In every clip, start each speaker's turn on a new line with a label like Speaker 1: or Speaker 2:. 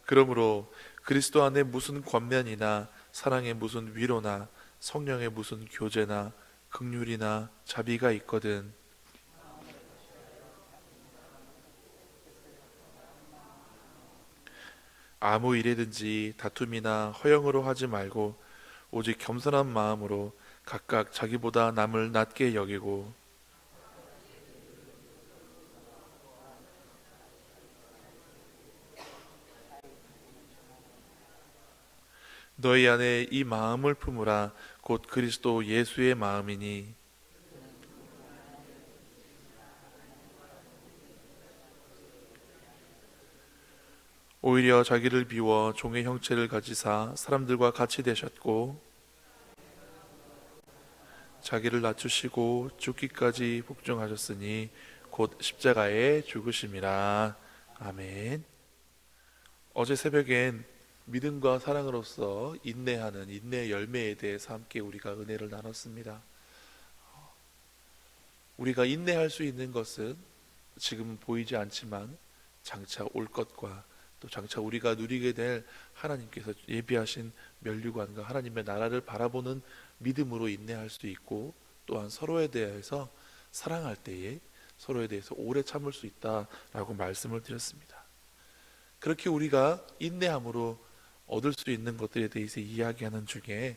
Speaker 1: 그러므로 그리스도 안에 무슨 권면이나 사랑의 무슨 위로나 성령의 무슨 교제나 긍휼이나 자비가 있거든 아무 일에든지 다툼이나 허영으로 하지 말고 오직 겸손한 마음으로 각각 자기보다 남을 낮게 여기고 너희 안에 이 마음을 품으라. 곧 그리스도 예수의 마음이니 오히려 자기를 비워 종의 형체를 가지사 사람들과 같이 되셨고 자기를 낮추시고 죽기까지 복종하셨으니 곧 십자가에 죽으심이라. 아멘. 어제 새벽엔 믿음과 사랑으로서 인내하는 인내 열매에 대해서 함께 우리가 은혜를 나눴습니다. 우리가 인내할 수 있는 것은 지금은 보이지 않지만 장차 올 것과 또 장차 우리가 누리게 될 하나님께서 예비하신 면류관과 하나님의 나라를 바라보는 믿음으로 인내할 수 있고, 또한 서로에 대해서 사랑할 때에 서로에 대해서 오래 참을 수 있다라고 말씀을 드렸습니다. 그렇게 우리가 인내함으로 얻을 수 있는 것들에 대해서 이야기하는 중에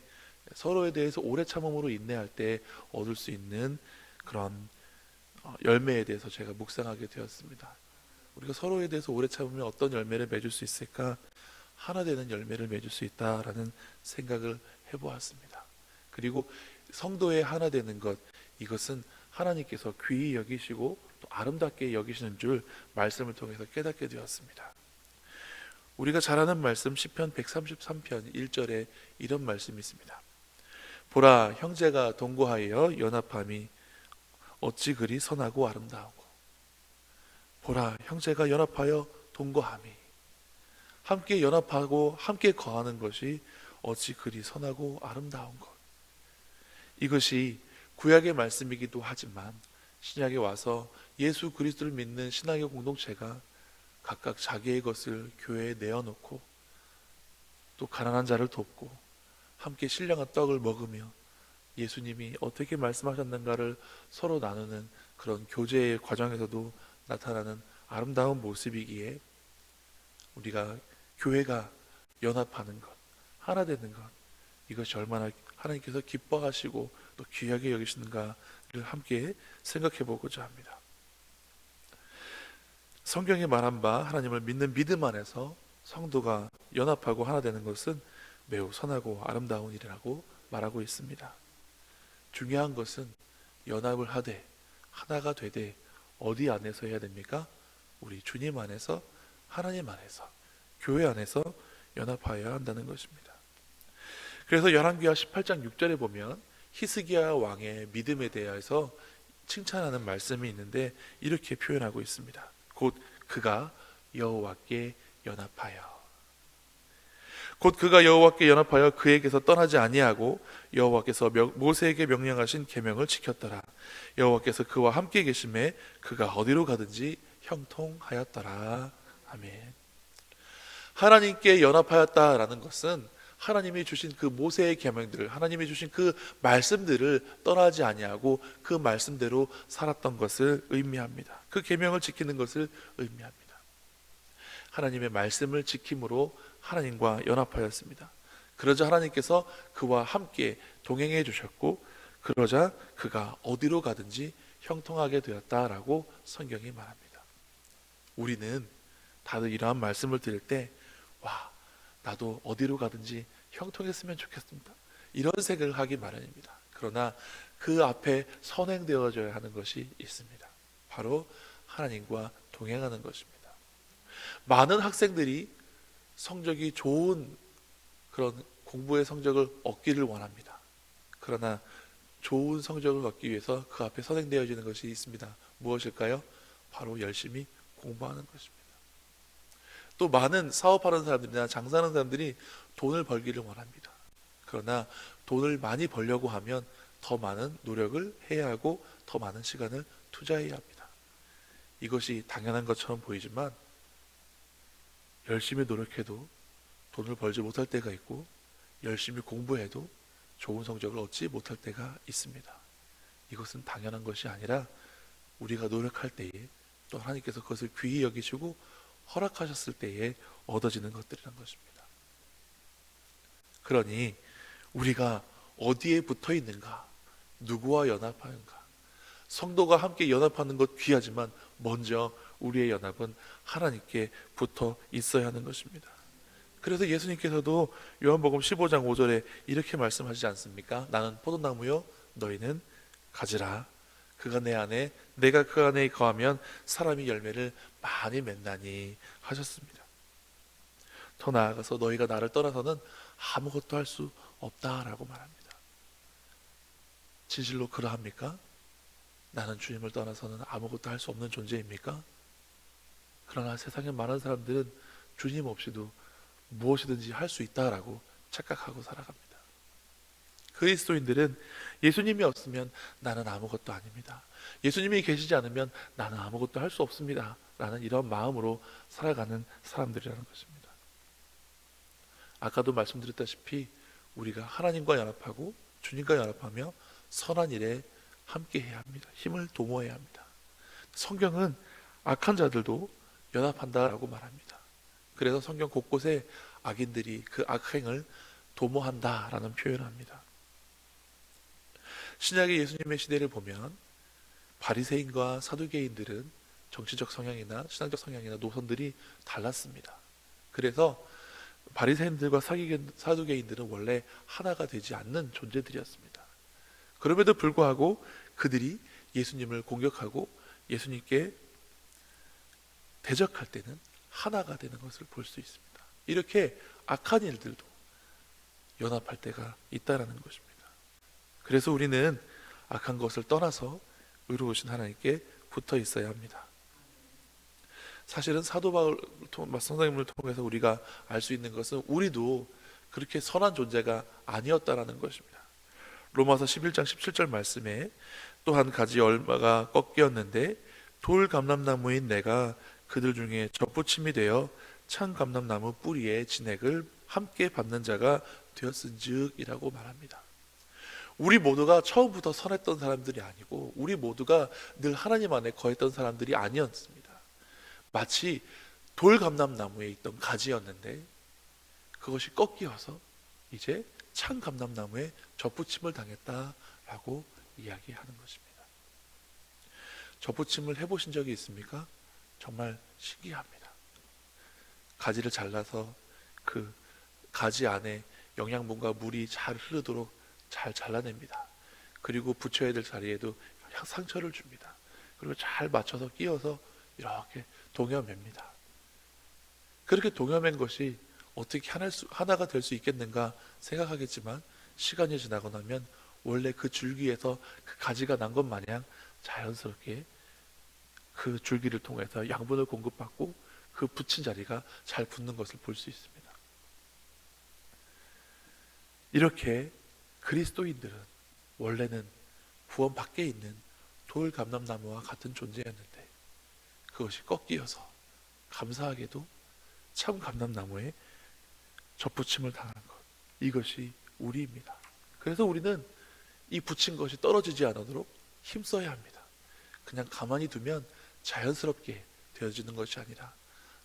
Speaker 1: 서로에 대해서 오래 참음으로 인내할 때 얻을 수 있는 그런 열매에 대해서 제가 묵상하게 되었습니다. 우리가 서로에 대해서 오래 참으면 어떤 열매를 맺을 수 있을까? 하나 되는 열매를 맺을 수 있다라는 생각을 해보았습니다. 그리고 성도의 하나 되는 것, 이것은 하나님께서 귀히 여기시고 또 아름답게 여기시는 줄 말씀을 통해서 깨닫게 되었습니다. 우리가 잘 아는 말씀 시편 133편 1절에 이런 말씀이 있습니다. 보라, 형제가 동거하여 연합함이 어찌 그리 선하고 아름다우고. 보라, 형제가 연합하여 동거함이, 함께 연합하고 함께 거하는 것이 어찌 그리 선하고 아름다운 것. 이것이 구약의 말씀이기도 하지만 신약에 와서 예수 그리스도를 믿는 신앙의 공동체가 각각 자기의 것을 교회에 내어놓고 또 가난한 자를 돕고 함께 신령한 떡을 먹으며 예수님이 어떻게 말씀하셨는가를 서로 나누는 그런 교제의 과정에서도 나타나는 아름다운 모습이기에, 우리가 교회가 연합하는 것, 하나 되는 것, 이것이 얼마나 하나님께서 기뻐하시고 또 귀하게 여기시는가를 함께 생각해 보고자 합니다. 성경에 말한 바 하나님을 믿는 믿음 안에서 성도가 연합하고 하나 되는 것은 매우 선하고 아름다운 일이라고 말하고 있습니다. 중요한 것은 연합을 하되 하나가 되되 어디 안에서 해야 됩니까? 우리 주님 안에서, 하나님 안에서, 교회 안에서 연합하여야 한다는 것입니다. 그래서 열왕기하 18장 6절에 보면 히스기야 왕의 믿음에 대해서 칭찬하는 말씀이 있는데 이렇게 표현하고 있습니다. 곧 그가 여호와께 연합하여, 곧 그가 여호와께 연합하여 그에게서 떠나지 아니하고 여호와께서 모세에게 명령하신 계명을 지켰더라. 여호와께서 그와 함께 계심에 그가 어디로 가든지 형통하였더라. 아멘. 하나님께 연합하였다라는 것은 하나님이 주신 그 모세의 계명들을, 하나님이 주신 그 말씀들을 떠나지 아니하고 그 말씀대로 살았던 것을 의미합니다. 그 계명을 지키는 것을 의미합니다. 하나님의 말씀을 지킴으로 하나님과 연합하였습니다. 그러자 하나님께서 그와 함께 동행해 주셨고, 그러자 그가 어디로 가든지 형통하게 되었다라고 성경이 말합니다. 우리는 다들 이러한 말씀을 들을 때, 와, 나도 어디로 가든지 형통했으면 좋겠습니다, 이런 생각을 하기 마련입니다. 그러나 그 앞에 선행되어져야 하는 것이 있습니다. 바로 하나님과 동행하는 것입니다. 많은 학생들이 성적이 좋은 그런 공부의 성적을 얻기를 원합니다. 그러나 좋은 성적을 얻기 위해서 그 앞에 선행되어지는 것이 있습니다. 무엇일까요? 바로 열심히 공부하는 것입니다. 또 많은 사업하는 사람들이나 장사하는 사람들이 돈을 벌기를 원합니다. 그러나 돈을 많이 벌려고 하면 더 많은 노력을 해야 하고 더 많은 시간을 투자해야 합니다. 이것이 당연한 것처럼 보이지만 열심히 노력해도 돈을 벌지 못할 때가 있고 열심히 공부해도 좋은 성적을 얻지 못할 때가 있습니다. 이것은 당연한 것이 아니라 우리가 노력할 때에 또 하나님께서 그것을 귀히 여기시고 허락하셨을 때에 얻어지는 것들이란 것입니다. 그러니 우리가 어디에 붙어 있는가, 누구와 연합하는가, 성도가 함께 연합하는 것 귀하지만 먼저 우리의 연합은 하나님께 붙어 있어야 하는 것입니다. 그래서 예수님께서도 요한복음 15장 5절에 이렇게 말씀하시지 않습니까? 나는 포도나무요 너희는 가지라. 그가 내 안에 내가 그 안에 거하면 사람이 열매를 많이 맺나니 하셨습니다. 더 나아가서 너희가 나를 떠나서는 아무것도 할 수 없다라고 말합니다. 진실로 그러합니까? 나는 주님을 떠나서는 아무것도 할 수 없는 존재입니까? 그러나 세상에 많은 사람들은 주님 없이도 무엇이든지 할 수 있다라고 착각하고 살아갑니다. 그리스도인들은 예수님이 없으면 나는 아무것도 아닙니다. 예수님이 계시지 않으면 나는 아무것도 할 수 없습니다. 라는 이런 마음으로 살아가는 사람들이라는 것입니다. 아까도 말씀드렸다시피 우리가 하나님과 연합하고 주님과 연합하며 선한 일에 함께 해야 합니다. 힘을 도모해야 합니다. 성경은 악한 자들도 연합한다라고 말합니다. 그래서 성경 곳곳에 악인들이 그 악행을 도모한다라는 표현을 합니다. 신약의 예수님의 시대를 보면 바리새인과 사두개인들은 정치적 성향이나 신앙적 성향이나 노선들이 달랐습니다. 그래서 바리새인들과 사두개인들은 원래 하나가 되지 않는 존재들이었습니다. 그럼에도 불구하고 그들이 예수님을 공격하고 예수님께 대적할 때는 하나가 되는 것을 볼 수 있습니다. 이렇게 악한 일들도 연합할 때가 있다라는 것입니다. 그래서 우리는 악한 것을 떠나서 의로우신 하나님께 붙어 있어야 합니다. 사실은 사도 바울 선생님을 통해서 우리가 알 수 있는 것은 우리도 그렇게 선한 존재가 아니었다라는 것입니다. 로마서 11장 17절 말씀에 또 한 가지 얼마가 꺾였는데 돌 감람나무인 내가 그들 중에 접붙임이 되어 찬 감람나무 뿌리의 진액을 함께 받는 자가 되었은즉이라고 말합니다. 우리 모두가 처음부터 선했던 사람들이 아니고 우리 모두가 늘 하나님 안에 거했던 사람들이 아니었습니다. 마치 돌 감람나무에 있던 가지였는데 그것이 꺾여서 이제 찬 감람나무에 접붙임을 당했다라고 이야기하는 것입니다. 접붙임을 해보신 적이 있습니까? 정말 신기합니다. 가지를 잘라서 그 가지 안에 영양분과 물이 잘 흐르도록 잘 잘라냅니다. 그리고 붙여야 될 자리에도 상처를 줍니다. 그리고 잘 맞춰서 끼워서 이렇게 동여맵니다. 그렇게 동여맨 것이 어떻게 하나가 될 수 있겠는가 생각하겠지만 시간이 지나고 나면 원래 그 줄기에서 그 가지가 난 것 마냥 자연스럽게 그 줄기를 통해서 양분을 공급받고 그 붙인 자리가 잘 붙는 것을 볼 수 있습니다. 이렇게 그리스도인들은 원래는 구원 밖에 있는 돌 감람나무와 같은 존재였는데 그것이 꺾이어서 감사하게도 참 감람나무에 접붙임을 당하는 것, 이것이 우리입니다. 그래서 우리는 이 붙인 것이 떨어지지 않도록 힘써야 합니다. 그냥 가만히 두면 자연스럽게 되어지는 것이 아니라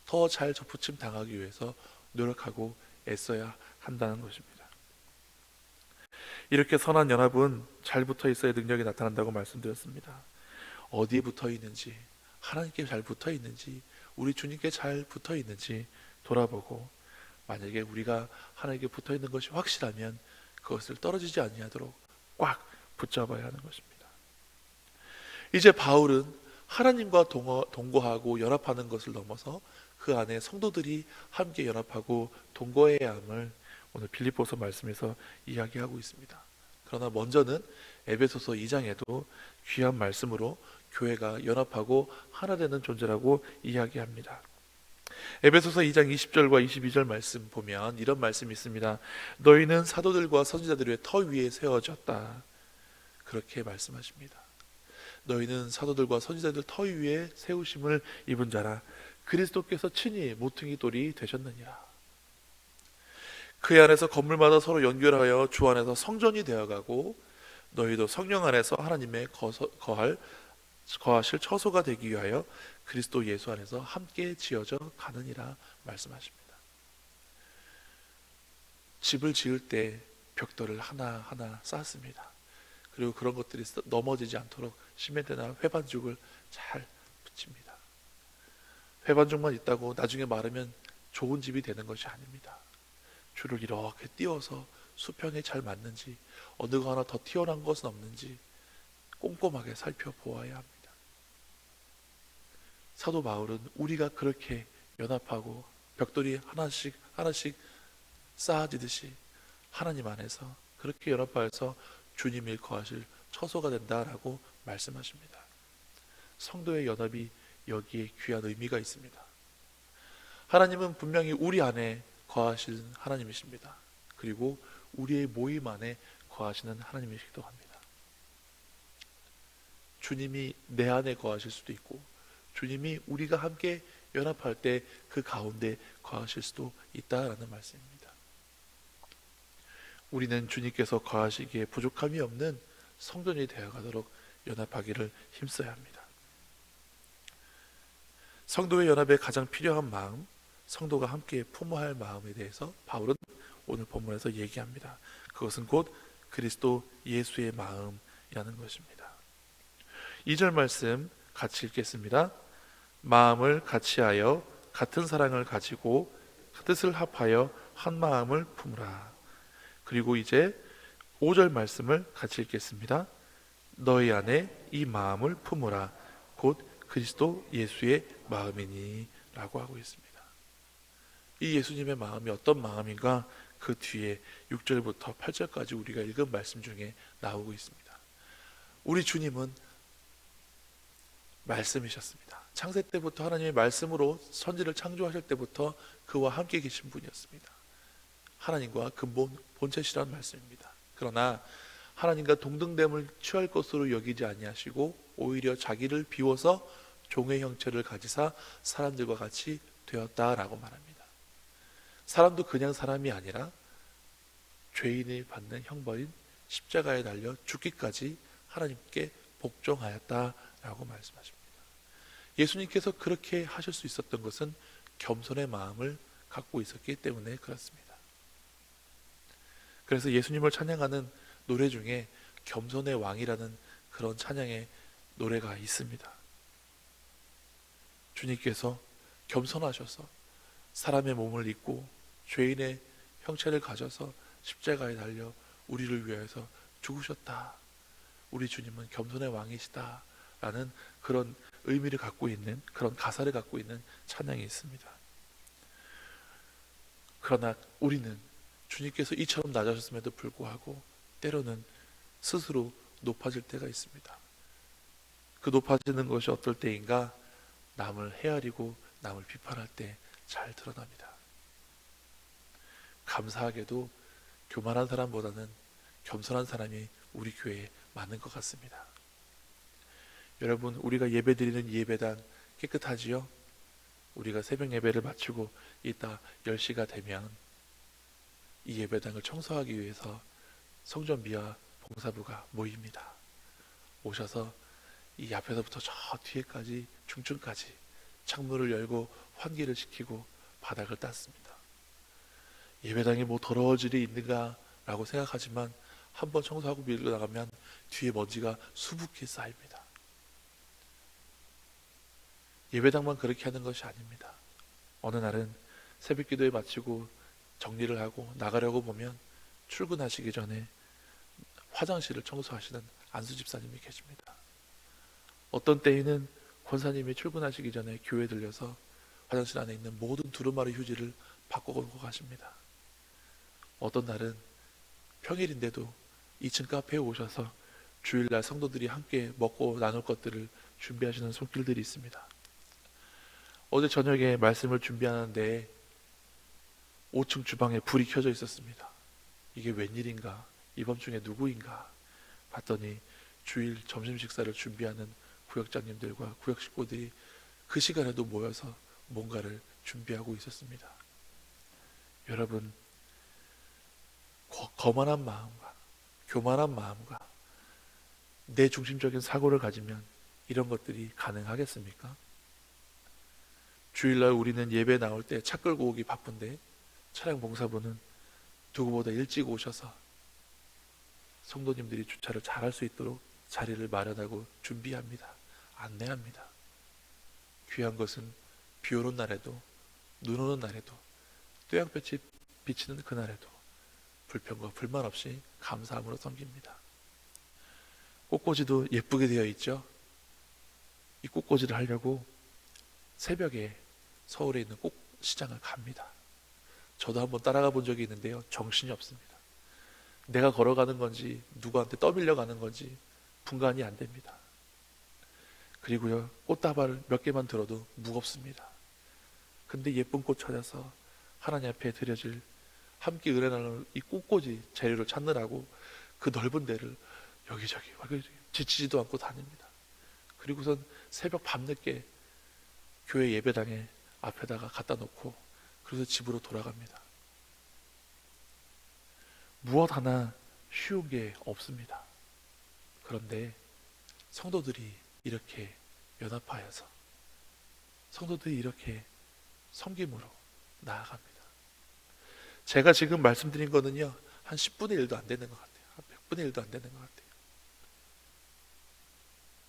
Speaker 1: 더 잘 접붙임 당하기 위해서 노력하고 애써야 한다는 것입니다. 이렇게 선한 연합은 잘 붙어 있어야 능력이 나타난다고 말씀드렸습니다. 어디에 붙어 있는지, 하나님께 잘 붙어 있는지, 우리 주님께 잘 붙어 있는지 돌아보고 만약에 우리가 하나님께 붙어 있는 것이 확실하면 그것을 떨어지지 아니하도록 꽉 붙잡아야 하는 것입니다. 이제 바울은 하나님과 동거하고 연합하는 것을 넘어서 그 안에 성도들이 함께 연합하고 동거해야 함을 오늘 빌립보서 말씀에서 이야기하고 있습니다. 그러나 먼저는 에베소서 2장에도 귀한 말씀으로 교회가 연합하고 하나 되는 존재라고 이야기합니다. 에베소서 2장 20절과 22절 말씀 보면 이런 말씀이 있습니다. 너희는 사도들과 선지자들의 터 위에 세워졌다. 그렇게 말씀하십니다. 너희는 사도들과 선지자들 터 위에 세우심을 입은 자라. 그리스도께서 친히 모퉁이 돌이 되셨느니라. 그의 안에서 건물마다 서로 연결하여 주 안에서 성전이 되어가고 너희도 성령 안에서 하나님의 거하실 처소가 되기 위하여 그리스도 예수 안에서 함께 지어져 가느니라 말씀하십니다. 집을 지을 때 벽돌을 하나하나 쌓습니다. 그리고 그런 것들이 넘어지지 않도록 시멘트나 회반죽을 잘 붙입니다. 회반죽만 있다고 나중에 마르면 좋은 집이 되는 것이 아닙니다. 줄을 이렇게 띄워서 수평에 잘 맞는지, 어느 거 하나 더 튀어나온 것은 없는지 꼼꼼하게 살펴보아야 합니다. 사도 바울은 우리가 그렇게 연합하고 벽돌이 하나씩 하나씩 쌓아지듯이 하나님 안에서 그렇게 연합하여서 주님이 거하실 처소가 된다라고 말씀하십니다. 성도의 연합이 여기에 귀한 의미가 있습니다. 하나님은 분명히 우리 안에 거하시는 하나님이십니다. 그리고 우리의 모임 안에 거하시는 하나님이시기도 합니다. 주님이 내 안에 거하실 수도 있고 주님이 우리가 함께 연합할 때 그 가운데 거하실 수도 있다라는 말씀입니다. 우리는 주님께서 거하시기에 부족함이 없는 성전이 되어가도록 연합하기를 힘써야 합니다. 성도의 연합에 가장 필요한 마음, 성도가 함께 품어야 할 마음에 대해서 바울은 오늘 본문에서 얘기합니다. 그것은 곧 그리스도 예수의 마음이라는 것입니다. 2절 말씀 같이 읽겠습니다. 마음을 같이하여 같은 사랑을 가지고 뜻을 합하여 한 마음을 품으라. 그리고 이제 5절 말씀을 같이 읽겠습니다. 너희 안에 이 마음을 품으라. 곧 그리스도 예수의 마음이니 라고 하고 있습니다. 이 예수님의 마음이 어떤 마음인가 그 뒤에 6절부터 8절까지 우리가 읽은 말씀 중에 나오고 있습니다. 우리 주님은 말씀이셨습니다. 창세 때부터 하나님의 말씀으로 천지를 창조하실 때부터 그와 함께 계신 분이었습니다. 하나님과 근본 본체시라는 말씀입니다. 그러나 하나님과 동등됨을 취할 것으로 여기지 아니하시고 오히려 자기를 비워서 종의 형체를 가지사 사람들과 같이 되었다라고 말합니다. 사람도 그냥 사람이 아니라 죄인이 받는 형벌인 십자가에 달려 죽기까지 하나님께 복종하였다라고 말씀하십니다. 예수님께서 그렇게 하실 수 있었던 것은 겸손의 마음을 갖고 있었기 때문에 그렇습니다. 그래서 예수님을 찬양하는 노래 중에 겸손의 왕이라는 그런 찬양의 노래가 있습니다. 주님께서 겸손하셔서 사람의 몸을 입고 죄인의 형체를 가져서 십자가에 달려 우리를 위해서 죽으셨다. 우리 주님은 겸손의 왕이시다 라는 그런 의미를 갖고 있는, 그런 가사를 갖고 있는 찬양이 있습니다. 그러나 우리는 주님께서 이처럼 낮아졌음에도 불구하고 때로는 스스로 높아질 때가 있습니다. 그 높아지는 것이 어떨 때인가? 남을 헤아리고 남을 비판할 때 잘 드러납니다. 감사하게도 교만한 사람보다는 겸손한 사람이 우리 교회에 많은 것 같습니다. 여러분, 우리가 예배드리는 예배당 깨끗하지요? 우리가 새벽 예배를 마치고 이따 10시가 되면 이 예배당을 청소하기 위해서 성전비와 봉사부가 모입니다. 오셔서 이 앞에서부터 저 뒤에까지 중층까지 창문을 열고 환기를 시키고 바닥을 닦습니다. 예배당에 뭐 더러워질 일이 있는가 라고 생각하지만 한번 청소하고 밀고 나가면 뒤에 먼지가 수북히 쌓입니다. 예배당만 그렇게 하는 것이 아닙니다. 어느 날은 새벽 기도에 마치고 정리를 하고 나가려고 보면 출근하시기 전에 화장실을 청소하시는 안수 집사님이 계십니다. 어떤 때에는 권사님이 출근하시기 전에 교회에 들려서 화장실 안에 있는 모든 두루마리 휴지를 바꿔놓고 가십니다. 어떤 날은 평일인데도 2층 카페에 오셔서 주일날 성도들이 함께 먹고 나눌 것들을 준비하시는 손길들이 있습니다. 어제 저녁에 말씀을 준비하는데 5층 주방에 불이 켜져 있었습니다. 이게 웬일인가? 이번 중에 누구인가? 봤더니 주일 점심 식사를 준비하는 구역장님들과 구역 식구들이 그 시간에도 모여서 뭔가를 준비하고 있었습니다. 여러분, 거만한 마음과 교만한 마음과 내 중심적인 사고를 가지면 이런 것들이 가능하겠습니까? 주일날 우리는 예배 나올 때 차 끌고 오기 바쁜데 차량 봉사부는 누구보다 일찍 오셔서 성도님들이 주차를 잘할 수 있도록 자리를 마련하고 준비합니다. 안내합니다. 귀한 것은 비 오는 날에도 눈 오는 날에도 또양볕이 비치는 그날에도 불평과 불만 없이 감사함으로 섬깁니다. 꽃꽂이도 예쁘게 되어 있죠. 이 꽃꽂이를 하려고 새벽에 서울에 있는 꽃시장을 갑니다. 저도 한번 따라가 본 적이 있는데요, 정신이 없습니다. 내가 걸어가는 건지 누구한테 떠밀려 가는 건지 분간이 안 됩니다. 그리고요, 꽃다발을 몇 개만 들어도 무겁습니다. 근데 예쁜 꽃 찾아서 하나님 앞에 드려질 함께 은혜 나눌 이 꽃꽂이 재료를 찾느라고 그 넓은 데를 여기저기 지치지도 않고 다닙니다. 그리고선 새벽 밤늦게 교회 예배당에 앞에다가 갖다 놓고 그래서 집으로 돌아갑니다. 무엇 하나 쉬운 게 없습니다. 그런데 성도들이 이렇게 연합하여서 성도들이 이렇게 섬김으로 나아갑니다. 제가 지금 말씀드린 거는요, 한 10분의 1도 안 되는 것 같아요. 한 100분의 1도 안 되는 것 같아요.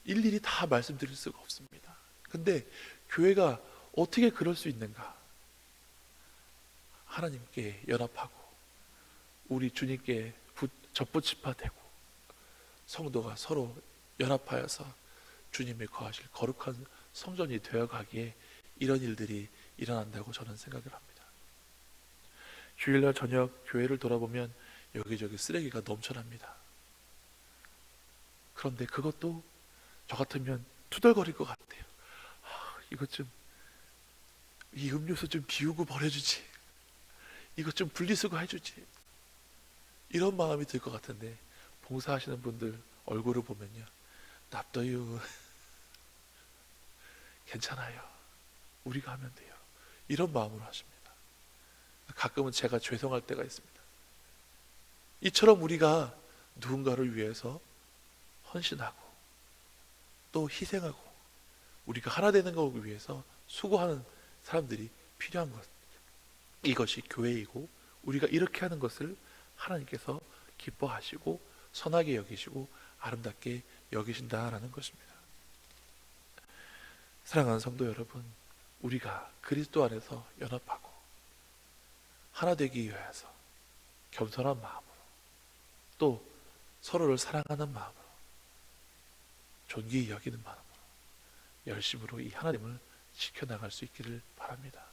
Speaker 1: 일일이 다 말씀드릴 수가 없습니다. 근데 교회가 어떻게 그럴 수 있는가? 하나님께 연합하고 우리 주님께 접붙임파되고 성도가 서로 연합하여서 주님이 거하실 거룩한 성전이 되어가기에 이런 일들이 일어난다고 저는 생각을 합니다. 주일날 저녁 교회를 돌아보면 여기저기 쓰레기가 넘쳐납니다. 그런데 그것도 저 같으면 투덜거릴 것 같아요. 이것 좀, 이 음료수 좀 비우고 버려주지. 이것 좀 분리수거 해주지. 이런 마음이 들 것 같은데 봉사하시는 분들 얼굴을 보면요, 납둬요. 괜찮아요. 우리가 하면 돼요. 이런 마음으로 하십니다. 가끔은 제가 죄송할 때가 있습니다. 이처럼 우리가 누군가를 위해서 헌신하고 또 희생하고 우리가 하나 되는 것을 위해서 수고하는 사람들이 필요한 것, 이것이 교회이고 우리가 이렇게 하는 것을 하나님께서 기뻐하시고 선하게 여기시고 아름답게 여기신다라는 것입니다. 사랑하는 성도 여러분, 우리가 그리스도 안에서 연합하고 하나 되기 위해서 겸손한 마음으로 또 서로를 사랑하는 마음으로 존귀히 여기는 마음으로 열심으로 이 하나님을 지켜나갈 수 있기를 바랍니다.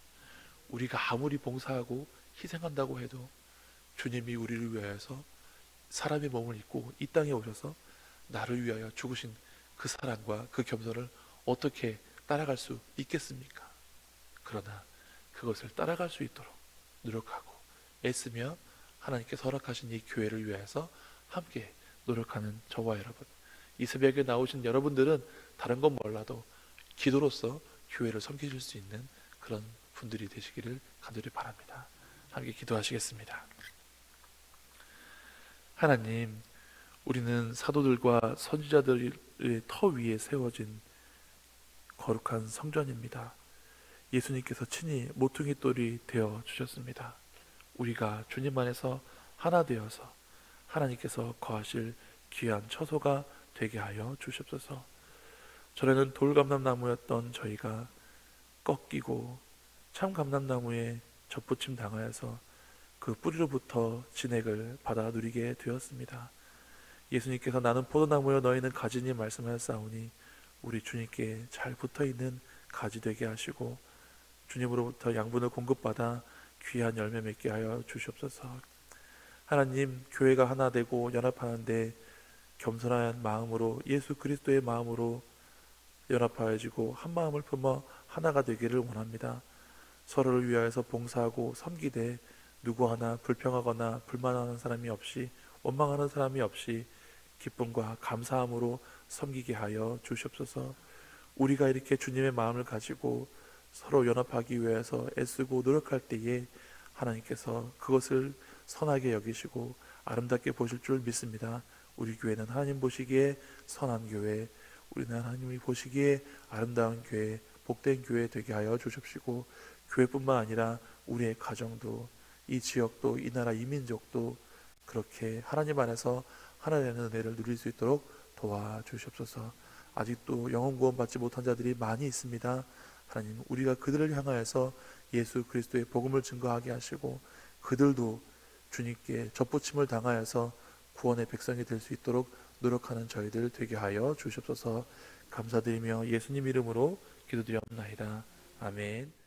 Speaker 1: 우리가 아무리 봉사하고 희생한다고 해도 주님이 우리를 위하여서 사람의 몸을 입고 이 땅에 오셔서 나를 위하여 죽으신 그 사랑과 그 겸손을 어떻게 따라갈 수 있겠습니까? 그러나 그것을 따라갈 수 있도록 노력하고 애쓰며 하나님께서 허락하신 이 교회를 위해서 함께 노력하는 저와 여러분, 이 새벽에 나오신 여러분들은 다른 건 몰라도 기도로서 교회를 섬기실 수 있는 그런 분들이 되시기를 간절히 바랍니다. 함께 기도하시겠습니다. 하나님, 우리는 사도들과 선지자들의 터 위에 세워진 거룩한 성전입니다. 예수님께서 친히 모퉁이 돌이 되어 주셨습니다. 우리가 주님 안에서 하나 되어서 하나님께서 거하실 귀한 처소가 되게 하여 주시옵소서. 전에는 돌감람나무였던 저희가 꺾이고 참감람나무에 접붙임 당하여서 그 뿌리로부터 진액을 받아 누리게 되었습니다. 예수님께서 나는 포도나무여 너희는 가지니 말씀하였사오니 우리 주님께 잘 붙어있는 가지 되게 하시고 주님으로부터 양분을 공급받아 귀한 열매 맺게 하여 주시옵소서. 하나님, 교회가 하나 되고 연합하는데 겸손한 마음으로 예수 그리스도의 마음으로 연합하여지고 한 마음을 품어 하나가 되기를 원합니다. 서로를 위하여서 봉사하고 섬기되 누구 하나 불평하거나 불만하는 사람이 없이 원망하는 사람이 없이 기쁨과 감사함으로 섬기게 하여 주시옵소서. 우리가 이렇게 주님의 마음을 가지고 서로 연합하기 위해서 애쓰고 노력할 때에 하나님께서 그것을 선하게 여기시고 아름답게 보실 줄 믿습니다. 우리 교회는 하나님 보시기에 선한 교회, 우리는 하나님이 보시기에 아름다운 교회, 복된 교회 되게 하여 주십시고, 교회뿐만 아니라 우리의 가정도, 이 지역도, 이 나라 이 민족도 그렇게 하나님 안에서 하나 되는 은혜를 누릴 수 있도록 도와주시옵소서. 아직도 영혼 구원 받지 못한 자들이 많이 있습니다. 하나님, 우리가 그들을 향하여서 예수 그리스도의 복음을 증거하게 하시고 그들도 주님께 접붙임을 당하여서 구원의 백성이 될 수 있도록 노력하는 저희들 되게 하여 주시옵소서. 감사드리며 예수님 이름으로 기도드리옵나이다. 아멘.